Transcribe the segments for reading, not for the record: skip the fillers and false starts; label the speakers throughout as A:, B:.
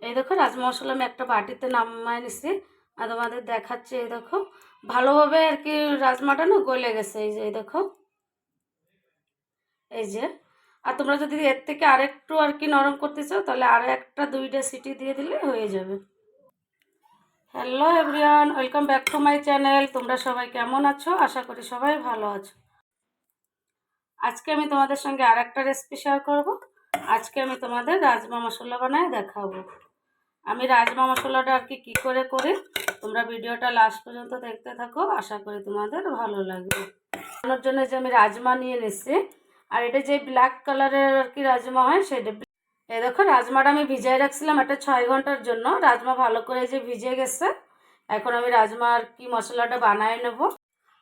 A: এই দেখো রাজমা মশলা আমি একটা বাটিতে নামায় নিছি আর তোমাদের দেখাচ্ছি। এই দেখো ভালোভাবে আর কি রাজমাটা না গলে গেছে। এই যে এই দেখো, এই যে। আর তোমরা যদি এর থেকে আরেকটু আর কি নরম করতে চাও তাহলে আরো একটা 2টা সিটি দিয়ে দিলে হয়ে যাবে। Hello everyone, welcome back to my channel. তোমরা সবাই কেমন আছো? আশা করি সবাই ভালো আছো। আজকে আমি তোমাদের সঙ্গে আর একটা রেসিপি শেয়ার করব। আজকে আমি তোমাদের রাজমা মশলা বানায় দেখাবো। আমি রাজমা মশলাটা আর কি করে করি, তোমরা ভিডিওটা লাস্ট পর্যন্ত দেখতে থাকো, আশা করি তোমাদের ভালো লাগবে। বানানোর জন্য যে আমি রাজমা নিয়ে নিচ্ছি, আর এটা যে ব্ল্যাক কালারের আর কি রাজমা হয় সেটা। এই দেখো রাজমাটা আমি ভিজিয়ে রাখছিলাম এটা 6 ঘন্টার জন্য। রাজমা ভালো করে যে ভিজে গেছে। এখন আমি রাজমা আর কি মশলাটা বানায় নেব।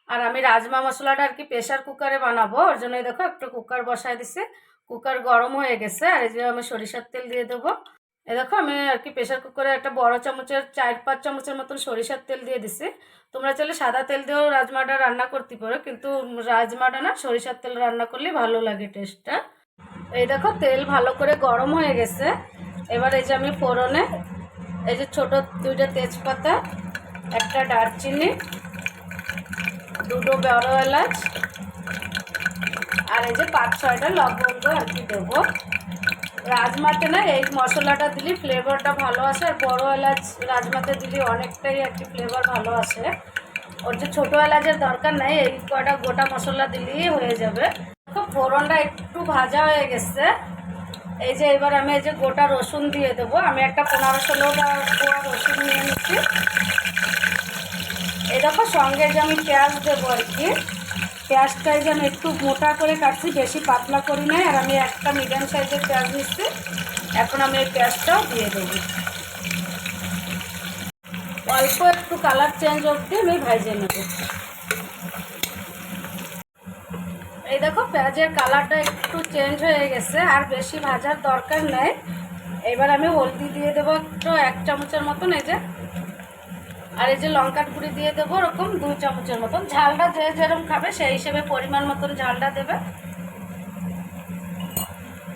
A: আর আমি রাজমা মশলাটা আর কি প্রেশার কুকারে বানাবো, ওর জন্য দেখো একটু কুকার বসায় দিছি। কুকার গরম হয়ে গেছে আর এই যে আমি সরিষার তেল দিয়ে দেবো। এই দেখো আমি আর কি প্রেশার কুকারে একটা বড় চামচের 4-5 চামচের মতন সরিষার তেল দিয়ে দিছি। তোমরা চাইলে সাদা তেল দিয়েও রাজমাটা রান্না করতে পারো, কিন্তু রাজমাটা না সরিষার তেল রান্না করলে ভালো লাগে টেস্টটা। এই দেখো তেল ভালো করে গরম হয়ে গেছে। এবার এই যে আমি ফোড়নে এই যে ছোট 2টা তেজপাতা, একটা দারচিনি, 2টো বড় এলাচ আর এই যে 5-6টা লবঙ্গ আর কি দেবো। রাজমাতে না এই মশলাটা দিলে ফ্লেভারটা ভালো আসে, আর বড় এলাচ রাজমাতে দিলে অনেকটাই আর কি ফ্লেভার ভালো আসে। ওর যে ছোটো এলাচের দরকার নাই, এই কয়টা গোটা মশলা দিলেই হয়ে যাবে। ফোড়নটা একটু ভাজা হয়ে গেছে। এই যে এবার আমি এই যে গোটা রসুন দিয়ে দেবো। আমি একটা 15-16টা গোয়া রসুন নিয়ে নিচ্ছি। এই দেখো সঙ্গে যে আমি পেঁয়াজ দেবো আর কি। পেঁয়াজটাই যে আমি একটু মোটা করে কাটছি, বেশি পাতলা করি নাই। আর আমি একটা মিডিয়াম সাইজের পেঁয়াজ নিচ্ছি। এখন আমি এই পেঁয়াজটাও দিয়ে দেবো। অল্প একটু কালার চেঞ্জ অবধি আমি ভেজে নেব। এই দেখো পেঁয়াজের কালারটা একটু চেঞ্জ হয়ে গেছে, আর বেশি ভাজার দরকার নেই। এবার আমি হলদি দিয়ে দেবো একটু 1 চামচের মতন, এই যে। আর এই যে লঙ্কার গুঁড়ি দিয়ে দেবো ওরকম 2 চামচের মতন। ঝালটা যে যেরকম খাবে সেই হিসেবে পরিমাণ মতন ঝালটা দেবে।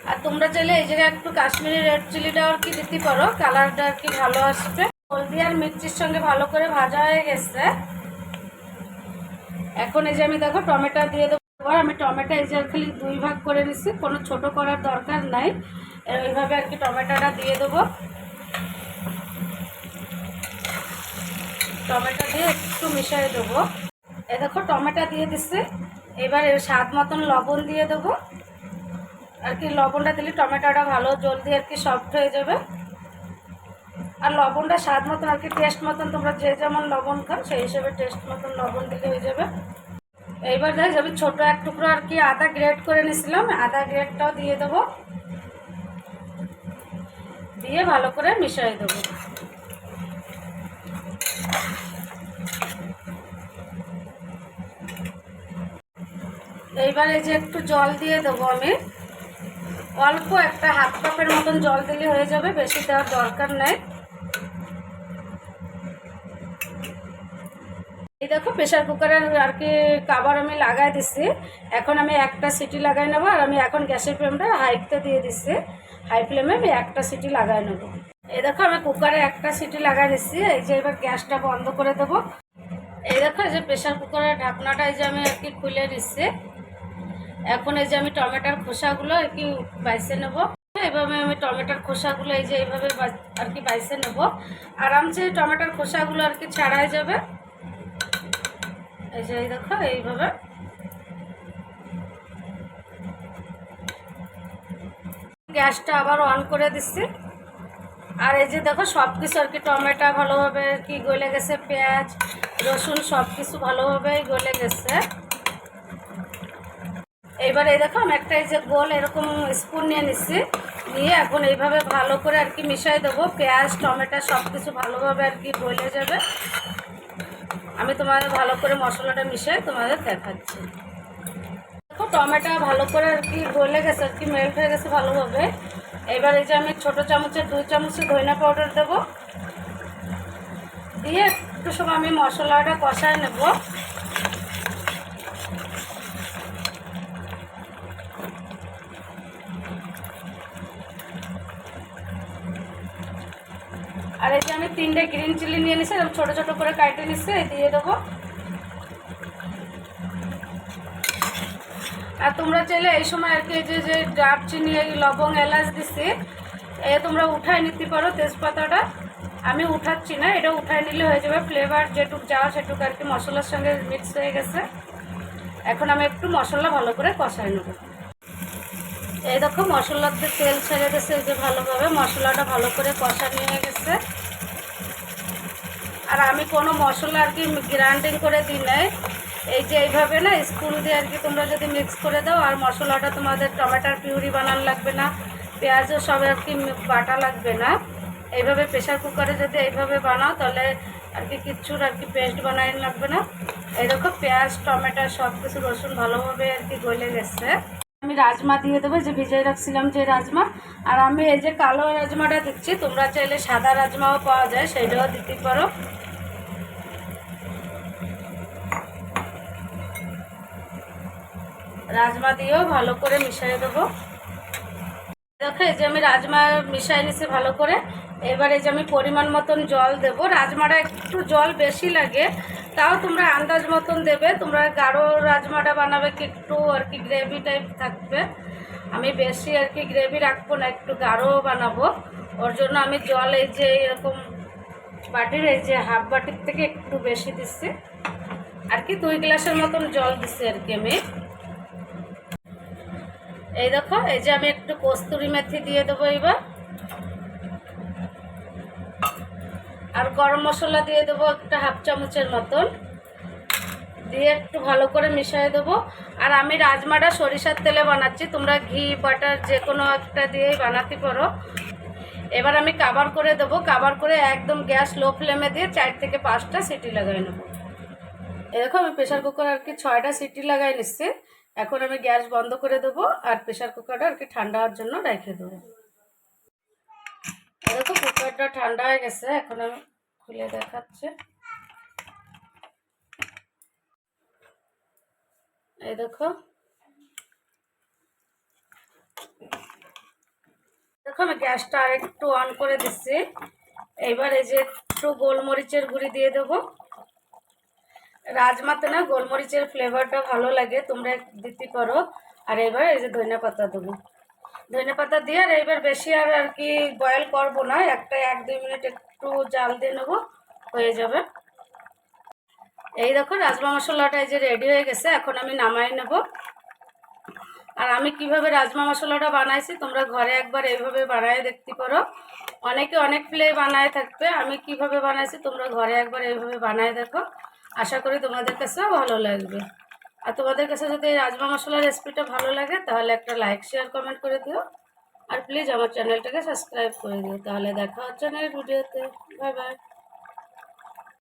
A: আর তোমরা চাইলে এই জায়গায় একটু কাশ্মীরি রেড চিলিটা আর কি দিতে পারো, কালারটা আর কি ভালো আসবে। হলদি আর মির্চির সঙ্গে ভালো করে ভাজা হয়ে গেছে। এখন এই যে আমি দেখো টমেটো দিয়ে দেবো। আমি টমেটো এই যে খালি 2 ভাগ করে নিচ্ছি, কোনো ছোট করার দরকার নাই। এইভাবে আর কি টমেটোটা দিয়ে দেবো। টমেটো দিয়ে একটু মিশিয়ে দেবো। এই দেখো টমেটো দিয়ে দিচ্ছি। এবার স্বাদ মতন লবণ দিয়ে দেবো আর কি। লবণটা দিলে টমেটোটা ভালো জলদি আর কি সফট হয়ে যাবে। আর লবণটা স্বাদ মতন আর কি টেস্ট মতন, তোমরা যে যেমন লবণ খাও সেই হিসেবে টেস্ট মতন লবণ দিলে হয়ে যাবে। এইবার দেখ আমি ছোটো 1 টুকরো আর কি আদা গ্রেট করে নিয়েছিলাম, আদা গ্রেটটাও দিয়ে দেবো। দিয়ে ভালো করে মিশিয়ে দেবো। এইবার এই যে একটু জল দিয়ে দেবো আমি। অল্প একটা 1/2 কাপের মতন জল দিলে হয়ে যাবে, বেশি দেওয়ার দরকার নেই। এই দেখো প্রেশার কুকারের আর কি কভার আমি লাগাই দিচ্ছি। এখন আমি একটা সিটি লাগাই নেবো। আর আমি এখন গ্যাসের ফ্লেমটা হাইতে দিয়ে দিচ্ছি। হাই ফ্লেমে আমি একটা সিটি লাগাই নেব। এই দেখো আমি কুকারে একটা সিটি লাগাই দিচ্ছি। এই যে এবার গ্যাসটা বন্ধ করে দেবো। এই দেখো এই যে প্রেশার কুকারের ঢাকনাটা এই যে আমি আর কি খুলে দিচ্ছি। এখন এই যে আমি টমেটোর খোসাগুলো আর কি বাইছে নেব। এভাবে আমি টমেটোর খোসাগুলো এই যে এইভাবে আর কি বাইছে নেব। আরামসে টমেটোর খোসাগুলো আর কি ছাড়াই যাবে। এই যে এই দেখো এইভাবে। গ্যাসটা আবার অন করে দিচ্ছি। আর এই যে দেখো সব কিছু আর কি টমেটো ভালোভাবে আর কি গলে গেছে, পেঁয়াজ রসুন সব কিছু ভালোভাবে গলে গেছে। এইবার এই দেখো আমি একটা এই যে গোল এরকম স্পুন নিয়ে নিচ্ছি। নিয়ে এখন এইভাবে ভালো করে আর কি মিশিয়ে দেবো। পেঁয়াজ টমেটো সব কিছু ভালোভাবে আর কি গলে যাবে। আমি তোমাদের ভালো করে মশলাটা মিশিয়ে তোমাদের দেখাচ্ছি। দেখো টমেটো ভালো করে আর কি গলে গেছে, আর কি মেল্ট হয়ে গেছে ভালোভাবে। এবার এই যে আমি ছোটো চামচের 2 চামচ ধনিয়া পাউডার দেবো। দিয়ে একটু সময় আমি মশলাটা কষায় নেব। আর এই যে আমি 3টে গ্রিন চিলি নিয়ে নিছি, ছোটো ছোটো করে কাটে নিচ্ছি, দিয়ে দেবো। আর তোমরা চাইলে এই সময় আর কি এই যে দারচিনি, এই লবঙ্গ, এলাচ দিচ্ছি, তোমরা উঠায় নিতে পারো তেজপাতাটা। আমি উঠাচ্ছি না, এটা উঠায় নিলে হয়ে যাবে। ফ্লেভার যেটুক যাওয়া সেটুক আর কি মশলার সঙ্গে মিক্স হয়ে গেছে। এখন আমি একটু মশলা ভালো করে কষাই নেব। এই দেখো মশলাতে তেল ছেড়ে গেছে, এই যে ভালোভাবে মশলাটা ভালো করে কষা নিয়ে গেছে। আর আমি কোনো মশলা আর কি গ্রাইন্ডিং করে দিই নাই, এই যে এইভাবে না স্পুন দিয়ে আর কি তোমরা যদি মিক্স করে দাও, আর মশলাটা তোমাদের টমেটোর পিউরি বানানো লাগবে না, পেঁয়াজও সব আর কি বাটা লাগবে না। এইভাবে প্রেশার কুকারে যদি এইভাবে বানাও তাহলে আর কি কিচ্ছুর আর কি পেস্ট বানাই লাগবে না। এই দেখো পেঁয়াজ, টমেটো সব কিছু, রসুন ভালোভাবে আর কি গলে গেছে। আমি রাজমা দিয়ে দেবো, যে ভিজিয়ে রাখছিলাম যে রাজমা। আর আমি এই যে কালো রাজমাটা দিচ্ছি, তোমরা চাইলে সাদা রাজমাও পাওয়া যায়, সেইটাও দিতে পারো। রাজমা দিয়েও ভালো করে মিশিয়ে দেবো। দেখো এই যে আমি রাজমা মিশিয়ে নিছি ভালো করে। এবার এই যে আমি পরিমাণ মতন জল দেব। রাজমাটা একটু জল বেশি লাগে, তাও তোমরা আন্দাজ মতন দেবে। তোমরা গাঢ় রাজমাটা বানাবে কি একটু আর কি গ্রেভি টাইপ থাকবে, আমি বেশি আর কি গ্রেভি রাখবো না, একটু গাঢ় বানাবো। ওর জন্য আমি জল এই যে এরকম বাটির এই যে হাফ বাটির থেকে একটু বেশি দিচ্ছি, আর কি 2 গ্লাসের মতন জল দিচ্ছি আর কি আমি। এই দেখো এই যে আমি একটু কস্তুরি মেথি দিয়ে দেবো এবার, আর গরম মশলা দিয়ে দেবো একটা হাফ চামচের মতন, দিয়ে একটু ভালো করে মিশিয়ে দেবো। আর আমি রাজমাটা সরিষার তেলে বানাচ্ছি, তোমরা ঘি বাটার যে কোনো একটা দিয়েই বানাতে পারো। এবার আমি কাভার করে দেবো, কাভার করে একদম গ্যাস লো ফ্লেমে দিয়ে 4 থেকে 5টা সিটি লাগাই নেবো। দেখো আমি প্রেশার কুকার আর কি 6টা সিটি লাগাই নিচ্ছি। এখন আমি গ্যাস বন্ধ করে দেবো, আর প্রেশার কুকারটা আর কি ঠান্ডা হওয়ার জন্য রেখে দেবো। দেখো কুকারটা ঠান্ডা হয়ে গেছে, এখন আমি খুলে দেখাচ্ছি। এই দেখো দেখো আমি গ্যাসটা আর একটু অন করে দিচ্ছি। এইবার এই যে একটু গোলমরিচের গুঁড়ি দিয়ে দেবো। রাজমাতে না গোলমরিচের ফ্লেভারটা ভালো লাগে, তোমরা দিতে পারো। আর এবার এই যে ধনিয়া পাতা দেবো। ধনিয়া পাতা দিয়ে আর এবার বেশি আর আর কি বয়েল করবো না, একটা 1-2 মিনিট একটু জাল দিয়ে নেবো, হয়ে যাবে। এই দেখো রাজমা মশলাটা এই যে রেডি হয়ে গেছে, এখন আমি নামাই নেব। আর আমি কিভাবে রাজমা মশলাটা বানাইছি তোমরা ঘরে একবার এইভাবে বানায় দেখতে পারো। অনেকে অনেক প্লে বানায় থাকবে, আমি কিভাবে বানাইছি তোমরা ঘরে একবার এইভাবে বানায় দেখো, আশা করি তোমাদের কাছেও ভালো লাগবে। আর তোমাদের কাছে যদি এই রাজমা মশলার রেসিপিটা ভালো লাগে তাহলে একটা লাইক, শেয়ার, কমেন্ট করে দিও। আর প্লিজ আমার চ্যানেলটাকে সাবস্ক্রাইব করে দিও। তাহলে দেখা হচ্ছে নেক্সট ভিডিওতে। Bye bye.